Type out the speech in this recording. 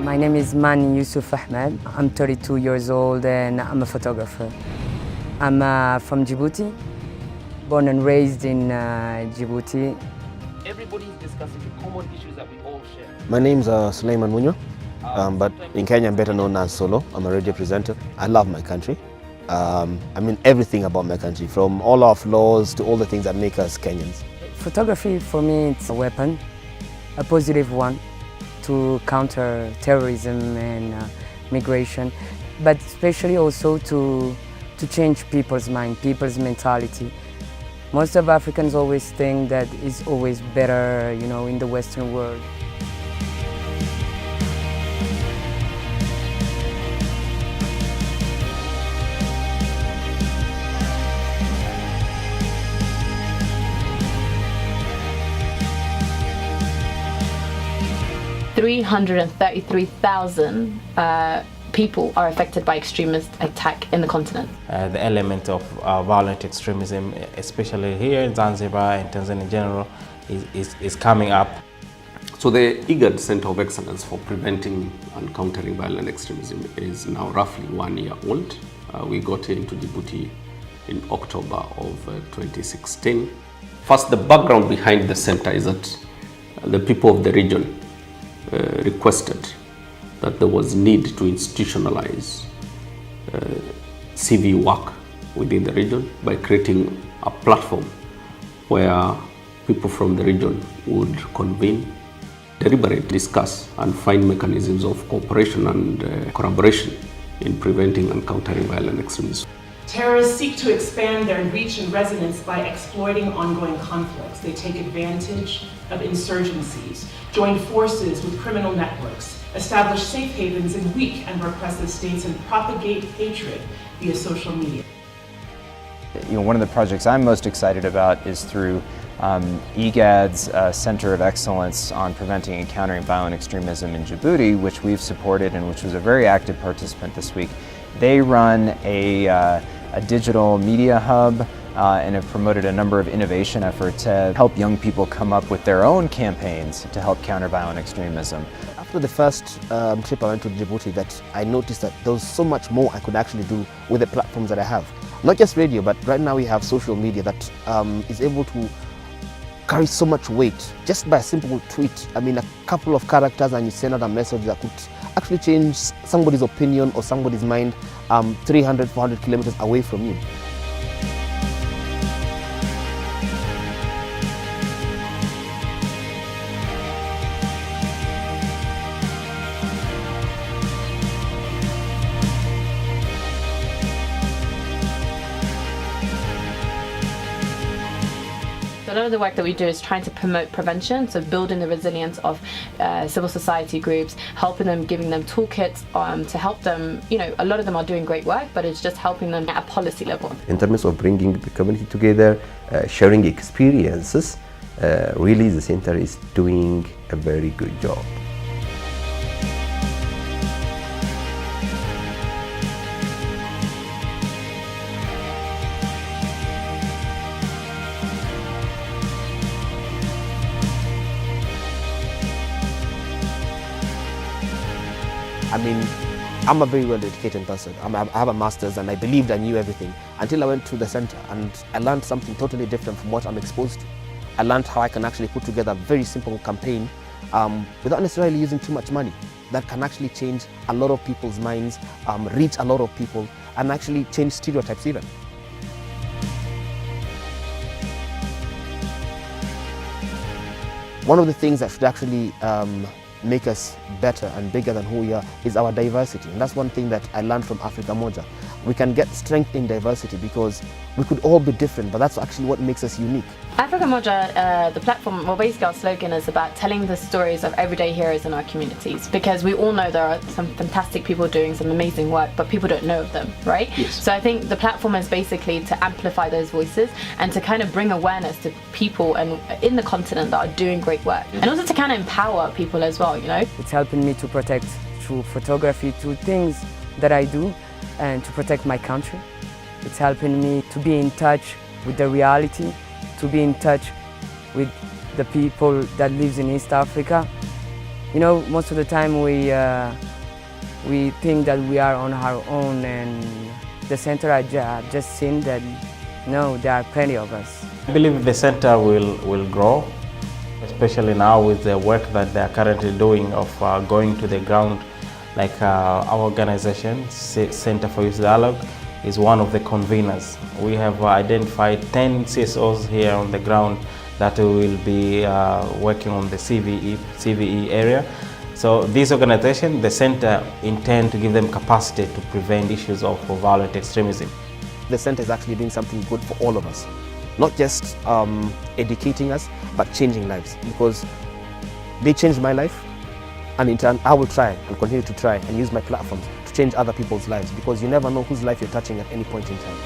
My name is Mani Yusuf Ahmed. I'm 32 years old and I'm a photographer. I'm from Djibouti, born and raised in Djibouti. Everybody is discussing the common issues that we all share. My name's Suleiman Munyo, but in Kenya I'm better known as Solo. I'm a radio presenter. I love my country. I mean everything about my country, from all our flaws to all the things that make us Kenyans. Photography for me it's a weapon, a positive one, to counter terrorism and migration, but especially also to change people's mind, people's mentality. Most of Africans always think that it's always better, you know, in the Western world. $333,000 people are affected by extremist attack in the continent. The element of violent extremism, especially here in Zanzibar and Tanzania in general, is coming up. So the IGAD Center of Excellence for Preventing and Countering Violent Extremism is now roughly 1 year old. We got into Djibouti in October of 2016. First, the background behind the center is that the people of the region requested that there was need to institutionalize CV work within the region by creating a platform where people from the region would convene, deliberate, discuss, and find mechanisms of cooperation and collaboration in preventing and countering violent extremism. Terrorists seek to expand their reach and resonance by exploiting ongoing conflicts. They take advantage of insurgencies, join forces with criminal networks, establish safe havens in weak and repressive states, and propagate hatred via social media. One of the projects I'm most excited about is through IGAD's Center of Excellence on Preventing and Countering Violent Extremism in Djibouti, which we've supported and which was a very active participant this week. They run a digital media hub and have promoted a number of innovation efforts to help young people come up with their own campaigns to help counter violent extremism. After the first trip I went to Djibouti, that I noticed that there was so much more I could actually do with the platforms that I have. Not just radio, but right now we have social media that is able to carry so much weight just by a simple tweet. I mean, a couple of characters and you send out a message that could actually change somebody's opinion or somebody's mind 300, 400 kilometers away from you. So a lot of the work that we do is trying to promote prevention, so building the resilience of civil society groups, helping them, giving them toolkits to help them. You know, a lot of them are doing great work, but it's just helping them at a policy level. In terms of bringing the community together, sharing experiences, really the center is doing a very good job. I mean, I'm a very well-educated person. I have a master's and I believed I knew everything until I went to the center and I learned something totally different from what I'm exposed to. I learned how I can actually put together a very simple campaign without necessarily using too much money that can actually change a lot of people's minds, reach a lot of people, and actually change stereotypes even. One of the things that should actually make us better and bigger than who we are is our diversity, and that's one thing that I learned from Africa Moja. We can get strength in diversity because we could all be different, but that's actually what makes us unique. Africa Moja, the platform, well basically our slogan is about telling the stories of everyday heroes in our communities, because we all know there are some fantastic people doing some amazing work, but people don't know of them, right? Yes. So I think the platform is basically to amplify those voices and to kind of bring awareness to people and in the continent that are doing great work, and also to kind of empower people as well, you know? It's helping me to protect through photography, through things that I do, and to protect my country. It's helping me to be in touch with the reality, to be in touch with the people that lives in East Africa, You know, most of the time we think that we are on our own, and the center I've just seen that no, there are plenty of us. I believe the center will grow, especially now with the work that they are currently doing of going to the ground. Like our organization, Center for Youth Dialogue, is one of the conveners. We have identified 10 CSOs here on the ground that will be working on the CVE area. So this organization, the center, intend to give them capacity to prevent issues of violent extremism. The center is actually doing something good for all of us. Not just educating us, but changing lives, because they changed my life, and in turn I will try and continue to try and use my platforms to change other people's lives, because you never know whose life you're touching at any point in time.